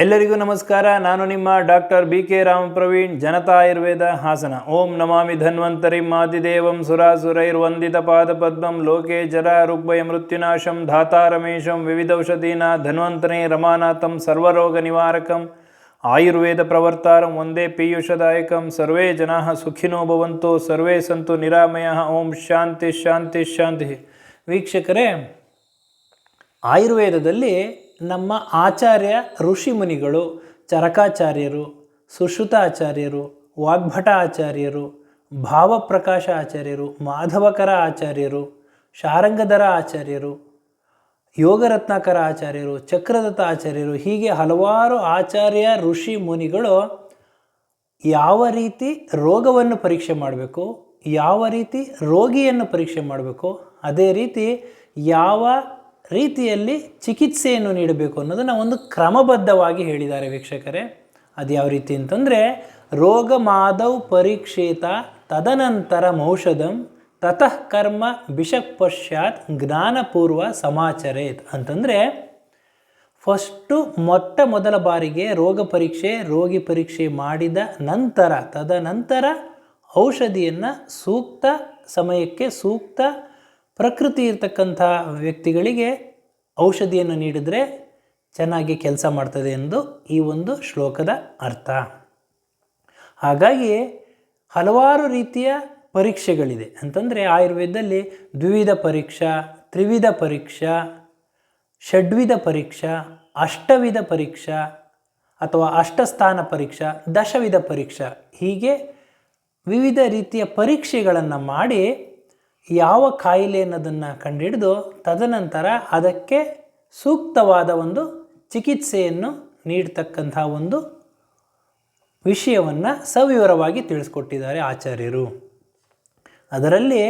ಎಲ್ಲರಿಗೂ ನಮಸ್ಕಾರ. ನಾನು ನಿಮ್ಮ ಡಾಕ್ಟರ್ BK ರಾಮಪ್ರವೀಣ್, ಜನತಾ ಆಯುರ್ವೇದ ಹಾಸನ. ಓಂ ನಮಾಮಿ ಧನ್ವಂತರಿಂ ಆದಿದೇವಂ ಸುರಾಸುರೈರ್ವಂದಿತ ಪಾದಪದ್ಮಂ ಲೋಕೆ ಜರ ರುಗ್ಭಯ ಮೃತ್ಯುನಾಶಂ ಧಾತಾರಮೇಶಂ ವಿವಿಧೌಷಧೀನ ಧನ್ವಂತರೇ ರಮಾನಾಥಂ ಸರ್ವರೋಗ ನಿವಾರಕಂ ಆಯುರ್ವೇದ ಪ್ರವರ್ತಾರಂ ಒಂದೇ ಪೀಯೂಷದಾಯಕಂ. ಸರ್ವೇ ಜನಾಃ ಸುಖಿನೋ ಭವಂತು, ಸರ್ವೇ ಸಂತು ನಿರಾಮಯಃ. ಓಂ ಶಾಂತಿ ಶಾಂತಿ ಶಾಂತಿ. ವೀಕ್ಷಕರೇ, ಆಯುರ್ವೇದದಲ್ಲಿ ನಮ್ಮ ಆಚಾರ್ಯ ಋಷಿಮುನಿಗಳು, ಚರಕಾಚಾರ್ಯರು, ಸುಶ್ರುತಾಚಾರ್ಯರು, ವಾಗ್ಭಟ ಆಚಾರ್ಯರು, ಭಾವಪ್ರಕಾಶ ಆಚಾರ್ಯರು, ಮಾಧವಕರ ಆಚಾರ್ಯರು, ಶಾರಂಗಧರ ಆಚಾರ್ಯರು, ಯೋಗರತ್ನಾಕರ ಆಚಾರ್ಯರು, ಚಕ್ರದತ್ತ ಆಚಾರ್ಯರು, ಹೀಗೆ ಹಲವಾರು ಆಚಾರ್ಯ ಋಷಿ ಮುನಿಗಳು ಯಾವ ರೀತಿ ರೋಗವನ್ನು ಪರೀಕ್ಷೆ ಮಾಡಬೇಕು, ಯಾವ ರೀತಿ ರೋಗಿಯನ್ನು ಪರೀಕ್ಷೆ ಮಾಡಬೇಕು, ಅದೇ ರೀತಿ ಯಾವ ರೀತಿಯಲ್ಲಿ ಚಿಕಿತ್ಸೆಯನ್ನು ನೀಡಬೇಕು ಅನ್ನೋದನ್ನು ಒಂದು ಕ್ರಮಬದ್ಧವಾಗಿ ಹೇಳಿದ್ದಾರೆ ವೀಕ್ಷಕರೇ. ಅದು ಯಾವ ರೀತಿ ಅಂತಂದರೆ, ರೋಗ ಮಾಧವ್ ಪರೀಕ್ಷೇತ ತದನಂತರ ಔಷಧಂ ತತಃ ಕರ್ಮ ಬಿಷಕ್ ಪಶ್ಚಾತ್ ಜ್ಞಾನಪೂರ್ವ ಸಮಾಚರೇತ್ ಅಂತಂದರೆ, ಮೊದಲ ಬಾರಿಗೆ ರೋಗಿ ಪರೀಕ್ಷೆ ಮಾಡಿದ ನಂತರ ತದನಂತರ ಔಷಧಿಯನ್ನು ಸೂಕ್ತ ಸಮಯಕ್ಕೆ ಸೂಕ್ತ ಪ್ರಕೃತಿ ಇರ್ತಕ್ಕಂಥ ವ್ಯಕ್ತಿಗಳಿಗೆ ಔಷಧಿಯನ್ನು ನೀಡಿದರೆ ಚೆನ್ನಾಗಿ ಕೆಲಸ ಮಾಡ್ತದೆ ಎಂದು ಈ ಒಂದು ಶ್ಲೋಕದ ಅರ್ಥ. ಹಾಗಾಗಿ ಹಲವಾರು ರೀತಿಯ ಪರೀಕ್ಷೆಗಳಿದೆ ಅಂತಂದರೆ, ಆಯುರ್ವೇದದಲ್ಲಿ ದ್ವಿವಿಧ ಪರೀಕ್ಷಾ, ತ್ರಿವಿಧ ಪರೀಕ್ಷಾ, ಷಡ್ವಿಧ ಪರೀಕ್ಷಾ, ಅಷ್ಟವಿಧ ಪರೀಕ್ಷಾ ಅಥವಾ ಅಷ್ಟಸ್ಥಾನ ಪರೀಕ್ಷಾ, ದಶವಿಧ ಪರೀಕ್ಷಾ, ಹೀಗೆ ವಿವಿಧ ರೀತಿಯ ಪರೀಕ್ಷೆಗಳನ್ನು ಮಾಡಿ ಯಾವ ಕಾಯಿಲೆ ಅನ್ನೋದನ್ನು ಕಂಡುಹಿಡಿದು ತದನಂತರ ಅದಕ್ಕೆ ಸೂಕ್ತವಾದ ಒಂದು ಚಿಕಿತ್ಸೆಯನ್ನು ನೀಡ್ತಕ್ಕಂಥ ಒಂದು ವಿಷಯವನ್ನು ಸವಿವರವಾಗಿ ತಿಳಿಸ್ಕೊಟ್ಟಿದ್ದಾರೆ ಆಚಾರ್ಯರು. ಅದರಲ್ಲಿ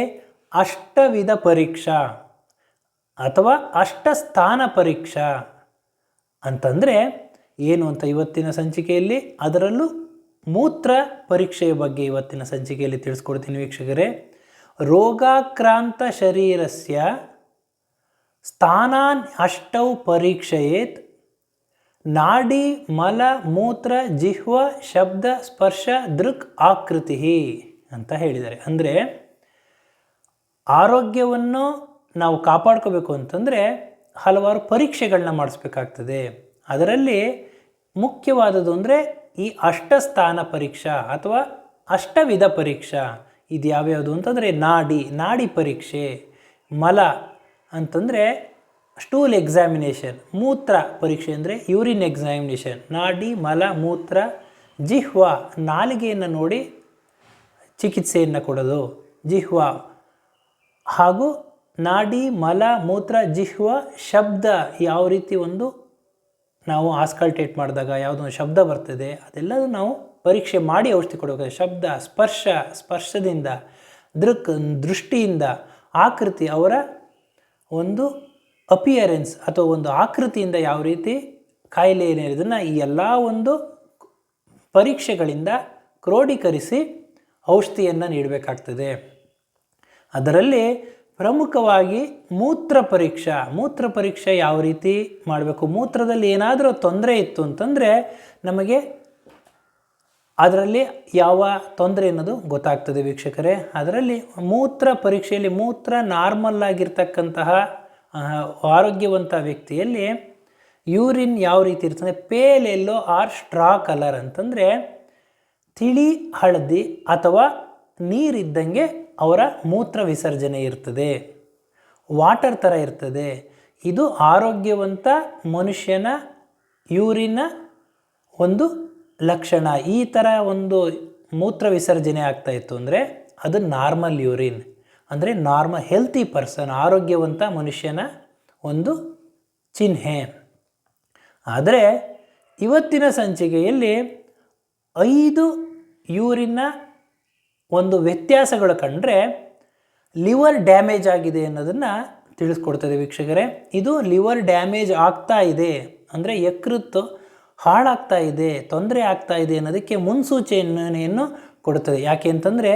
ಅಷ್ಟವಿಧ ಪರೀಕ್ಷಾ ಅಥವಾ ಅಷ್ಟಸ್ಥಾನ ಪರೀಕ್ಷಾ ಅಂತಂದರೆ ಏನು ಅಂತ ಇವತ್ತಿನ ಸಂಚಿಕೆಯಲ್ಲಿ, ಅದರಲ್ಲೂ ಮೂತ್ರ ಪರೀಕ್ಷೆಯ ಬಗ್ಗೆ ಇವತ್ತಿನ ಸಂಚಿಕೆಯಲ್ಲಿ ತಿಳಿಸ್ಕೊಡ್ತೀನಿ ವೀಕ್ಷಕರೇ. ರೋಗಾಕ್ರಾಂತ ಶರೀರಸ್ಯ ಸ್ಥಾನಾನ್ ಅಷ್ಟೌ ಪರೀಕ್ಷಯೇತ್ ನಾಡಿ ಮಲ ಮೂತ್ರ ಜಿಹ್ವ ಶಬ್ದ ಸ್ಪರ್ಶ ದೃಕ್ ಆಕೃತಿ ಅಂತ ಹೇಳಿದ್ದಾರೆ. ಅಂದರೆ ಆರೋಗ್ಯವನ್ನು ನಾವು ಕಾಪಾಡ್ಕೋಬೇಕು ಅಂತಂದರೆ ಹಲವಾರು ಪರೀಕ್ಷೆಗಳನ್ನ ಮಾಡಿಸ್ಬೇಕಾಗ್ತದೆ. ಅದರಲ್ಲಿ ಮುಖ್ಯವಾದದ್ದು ಅಂದರೆ ಈ ಅಷ್ಟಸ್ಥಾನ ಪರೀಕ್ಷಾ ಅಥವಾ ಅಷ್ಟವಿಧ ಪರೀಕ್ಷಾ. ಇದು ಯಾವ್ಯಾವುದು ಅಂತಂದರೆ, ನಾಡಿ ಪರೀಕ್ಷೆ, ಮಲ ಅಂತಂದರೆ ಸ್ಟೂಲ್ ಎಕ್ಸಾಮಿನೇಷನ್, ಮೂತ್ರ ಪರೀಕ್ಷೆ ಅಂದರೆ ಯೂರಿನ್ ಎಕ್ಸಾಮಿನೇಷನ್, ನಾಡಿ ಮಲ ಮೂತ್ರ, ಜಿಹ್ವ ನಾಲಿಗೆಯನ್ನು ನೋಡಿ ಚಿಕಿತ್ಸೆಯನ್ನು ಕೊಡೋದು, ಜಿಹ್ವ ಹಾಗೂ ನಾಡಿ ಮಲ ಮೂತ್ರ ಜಿಹ್ವ ಶಬ್ದ, ಯಾವ ರೀತಿ ಒಂದು ನಾವು ಆಸ್ಕಲ್ಟೇಟ್ ಮಾಡಿದಾಗ ಯಾವುದೊಂದು ಶಬ್ದ ಬರ್ತದೆ ಅದೆಲ್ಲವೂ ನಾವು ಪರೀಕ್ಷೆ ಮಾಡಿ ಔಷಧಿ ಕೊಡಬೇಕು. ಶಬ್ದ, ಸ್ಪರ್ಶದಿಂದ, ದೃಷ್ಟಿಯಿಂದ, ಆಕೃತಿ, ಅವರ ಒಂದು ಅಪಿಯರೆನ್ಸ್ ಅಥವಾ ಒಂದು ಆಕೃತಿಯಿಂದ ಯಾವ ರೀತಿ ಕಾಯಿಲೆ ಏನಿರೋದನ್ನು ಈ ಎಲ್ಲ ಒಂದು ಪರೀಕ್ಷೆಗಳಿಂದ ಕ್ರೋಢೀಕರಿಸಿ ಔಷಧಿಯನ್ನು ನೀಡಬೇಕಾಗ್ತದೆ. ಅದರಲ್ಲಿ ಪ್ರಮುಖವಾಗಿ ಮೂತ್ರ ಪರೀಕ್ಷೆ ಯಾವ ರೀತಿ ಮಾಡಬೇಕು, ಮೂತ್ರದಲ್ಲಿ ಏನಾದರೂ ತೊಂದರೆ ಇತ್ತು ಅಂತಂದರೆ ನಮಗೆ ಅದರಲ್ಲಿ ಯಾವ ತೊಂದರೆ ಅನ್ನೋದು ಗೊತ್ತಾಗ್ತದೆ ವೀಕ್ಷಕರೇ. ಅದರಲ್ಲಿ ಮೂತ್ರ ಪರೀಕ್ಷೆಯಲ್ಲಿ ಮೂತ್ರ ನಾರ್ಮಲ್ ಆಗಿರ್ತಕ್ಕಂತಹ ಆರೋಗ್ಯವಂತ ವ್ಯಕ್ತಿಯಲ್ಲಿ ಯೂರಿನ್ ಯಾವ ರೀತಿ ಇರ್ತದೆ, ಪೇಲ್ ಎಲ್ಲೋ ಆರ್ ಸ್ಟ್ರಾ ಕಲರ್ ಅಂತಂದರೆ ತಿಳಿ ಹಳದಿ ಅಥವಾ ನೀರಿದ್ದಂಗೆ ಅವರ ಮೂತ್ರ ವಿಸರ್ಜನೆ ಇರ್ತದೆ, ವಾಟರ್ ಥರ ಇರ್ತದೆ. ಇದು ಆರೋಗ್ಯವಂತ ಮನುಷ್ಯನ ಯೂರಿನ ಒಂದು ಲಕ್ಷಣ. ಈ ಥರ ಒಂದು ಮೂತ್ರ ವಿಸರ್ಜನೆ ಆಗ್ತಾಯಿತ್ತು ಅಂದರೆ ಅದು ನಾರ್ಮಲ್ ಯೂರಿನ್, ಅಂದರೆ ಹೆಲ್ತಿ ಪರ್ಸನ್, ಆರೋಗ್ಯವಂತ ಮನುಷ್ಯನ ಒಂದು ಚಿಹ್ನೆ. ಆದರೆ ಇವತ್ತಿನ ಸಂಚಿಕೆಯಲ್ಲಿ 5 ಯೂರಿನ್ನ ಒಂದು ವ್ಯತ್ಯಾಸಗಳು ಕಂಡ್ರೆ ಲಿವರ್ ಡ್ಯಾಮೇಜ್ ಆಗಿದೆ ಅನ್ನೋದನ್ನು ತಿಳಿಸ್ಕೊಡ್ತದೆ ವೀಕ್ಷಕರೇ. ಇದು ಲಿವರ್ ಡ್ಯಾಮೇಜ್ ಆಗ್ತಾ ಇದೆ ಅಂದರೆ ಯಕೃತ್ತು ಹಾಳಾಗ್ತಾ ಇದೆ, ತೊಂದರೆ ಆಗ್ತಾ ಇದೆ ಅನ್ನೋದಕ್ಕೆ ಮುನ್ಸೂಚನೆಯನ್ನು ಕೊಡುತ್ತದೆ. ಯಾಕೆ ಅಂತಂದರೆ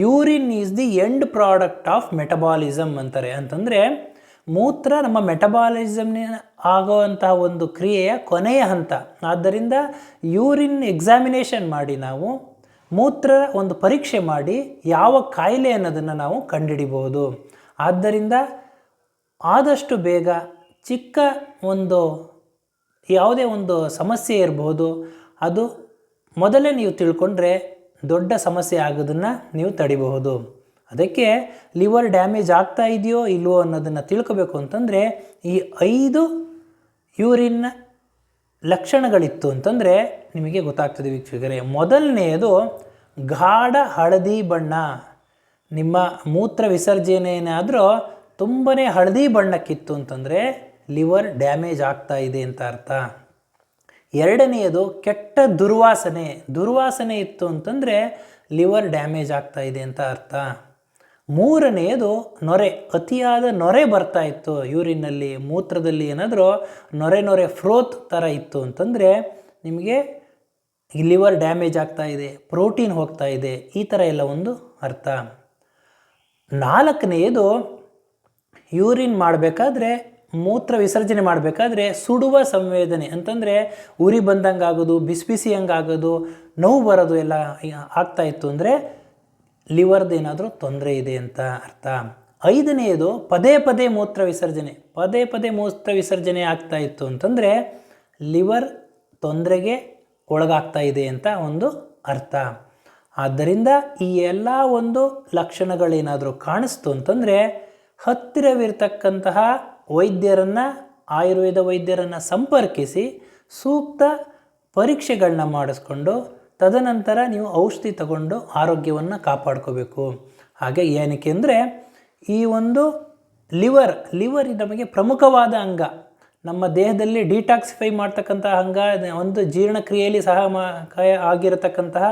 urine is the end product of metabolism ಅಂತಾರೆ. ಅಂತಂದರೆ ಮೂತ್ರ ನಮ್ಮ ಮೆಟಬಾಲಿಸಮ್ನ ಆಗುವಂತಹ ಒಂದು ಕ್ರಿಯೆಯ ಕೊನೆಯ ಹಂತ. ಆದ್ದರಿಂದ ಯೂರಿನ್ ಎಕ್ಸಾಮಿನೇಷನ್ ಮಾಡಿ ನಾವು ಮೂತ್ರ ಒಂದು ಪರೀಕ್ಷೆ ಮಾಡಿ ಯಾವ ಕಾಯಿಲೆ ಅನ್ನೋದನ್ನು ನಾವು ಕಂಡುಹಿಡಿಬೋದು. ಆದ್ದರಿಂದ ಆದಷ್ಟು ಬೇಗ ಚಿಕ್ಕ ಒಂದು ಯಾವುದೇ ಒಂದು ಸಮಸ್ಯೆ ಇರಬಹುದು, ಅದು ಮೊದಲೇ ನೀವು ತಿಳ್ಕೊಂಡ್ರೆ ದೊಡ್ಡ ಸಮಸ್ಯೆ ಆಗೋದನ್ನು ನೀವು ತಡಿಬಹುದು. ಅದಕ್ಕೆ ಲಿವರ್ ಡ್ಯಾಮೇಜ್ ಆಗ್ತಾ ಇದೆಯೋ ಇಲ್ವೋ ಅನ್ನೋದನ್ನು ತಿಳ್ಕೊಬೇಕು ಅಂತಂದರೆ ಈ 5 ಯೂರಿನ್ ಲಕ್ಷಣಗಳಿತ್ತು ಅಂತಂದರೆ ನಿಮಗೆ ಗೊತ್ತಾಗ್ತದೆ ವೀಕ್ಷಕರೇ. ಮೊದಲನೆಯದು ಗಾಢ ಹಳದಿ ಬಣ್ಣ. ನಿಮ್ಮ ಮೂತ್ರ ವಿಸರ್ಜನೆ ಏನಾದರೂ ತುಂಬಾ ಹಳದಿ ಬಣ್ಣಕ್ಕಿತ್ತು ಅಂತಂದರೆ ಲಿವರ್ ಡ್ಯಾಮೇಜ್ ಆಗ್ತಾ ಇದೆ ಅಂತ ಅರ್ಥ. ಎರಡನೆಯದು ಕೆಟ್ಟ ದುರ್ವಾಸನೆ ಇತ್ತು ಅಂತಂದರೆ ಲಿವರ್ ಡ್ಯಾಮೇಜ್ ಆಗ್ತಾ ಇದೆ ಅಂತ ಅರ್ಥ. ಮೂರನೆಯದು ನೊರೆ, ಅತಿಯಾದ ನೊರೆ ಬರ್ತಾ ಇತ್ತು ಯೂರಿನಲ್ಲಿ, ಮೂತ್ರದಲ್ಲಿ ಏನಾದರೂ ನೊರೆ ಫ್ರೋತ್ ಥರ ಇತ್ತು ಅಂತಂದರೆ ನಿಮಗೆ ಲಿವರ್ ಡ್ಯಾಮೇಜ್ ಆಗ್ತಾ ಇದೆ, ಪ್ರೋಟೀನ್ ಹೋಗ್ತಾ ಇದೆ, ಈ ಥರ ಎಲ್ಲ ಒಂದು ಅರ್ಥ. ನಾಲ್ಕನೆಯದು ಯೂರಿನ್ ಮಾಡಬೇಕಾದ್ರೆ, ಮೂತ್ರ ವಿಸರ್ಜನೆ ಮಾಡಬೇಕಾದ್ರೆ ಸುಡುವ ಸಂವೇದನೆ ಅಂತಂದರೆ ಉರಿ ಬಂದಂಗೆ ಆಗೋದು, ಬಿಸಿ ಹಂಗಾಗೋದು, ನೋವು ಬರೋದು ಎಲ್ಲ ಆಗ್ತಾಯಿತ್ತು ಅಂದರೆ ಲಿವರ್ದು ಏನಾದರೂ ತೊಂದರೆ ಇದೆ ಅಂತ ಅರ್ಥ. ಐದನೆಯದು ಪದೇ ಮೂತ್ರ ವಿಸರ್ಜನೆ ಆಗ್ತಾ ಇತ್ತು ಅಂತಂದರೆ ಲಿವರ್ ತೊಂದರೆಗೆ ಒಳಗಾಗ್ತಾ ಇದೆ ಅಂತ ಒಂದು ಅರ್ಥ. ಆದ್ದರಿಂದ ಈ ಎಲ್ಲ ಒಂದು ಲಕ್ಷಣಗಳೇನಾದರೂ ಕಾಣಿಸ್ತು ಅಂತಂದರೆ ಹತ್ತಿರವಿರ್ತಕ್ಕಂತಹ ಆಯುರ್ವೇದ ವೈದ್ಯರನ್ನು ಸಂಪರ್ಕಿಸಿ ಸೂಕ್ತ ಪರೀಕ್ಷೆಗಳನ್ನ ಮಾಡಿಸ್ಕೊಂಡು ತದನಂತರ ನೀವು ಔಷಧಿ ತಗೊಂಡು ಆರೋಗ್ಯವನ್ನು ಕಾಪಾಡ್ಕೋಬೇಕು. ಹಾಗೆ ಏನಕ್ಕೆ ಅಂದರೆ ಈ ಒಂದು ಲಿವರ್ ನಮಗೆ ಪ್ರಮುಖವಾದ ಅಂಗ, ನಮ್ಮ ದೇಹದಲ್ಲಿ ಡಿಟಾಕ್ಸಿಫೈ ಮಾಡ್ತಕ್ಕಂತಹ ಅಂಗ, ಒಂದು ಜೀರ್ಣಕ್ರಿಯೆಯಲ್ಲಿ ಆಗಿರತಕ್ಕಂತಹ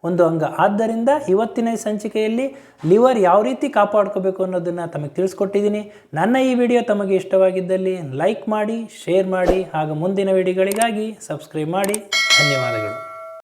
ಒಂದು ಅಂಗ. ಆದ್ದರಿಂದ ಇವತ್ತಿನ ಸಂಚಿಕೆಯಲ್ಲಿ ಲಿವರ್ ಯಾವ ರೀತಿ ಕಾಪಾಡ್ಕೋಬೇಕು ಅನ್ನೋದನ್ನು ತಮಗೆ ತಿಳಿಸ್ಕೊಟ್ಟಿದ್ದೀನಿ. ನನ್ನ ಈ ವಿಡಿಯೋ ತಮಗೆ ಇಷ್ಟವಾಗಿದ್ದಲ್ಲಿ ಲೈಕ್ ಮಾಡಿ, ಶೇರ್ ಮಾಡಿ, ಹಾಗೂ ಮುಂದಿನ ವಿಡಿಯೋಗಳಿಗಾಗಿ ಸಬ್ಸ್ಕ್ರೈಬ್ ಮಾಡಿ. ಧನ್ಯವಾದಗಳು.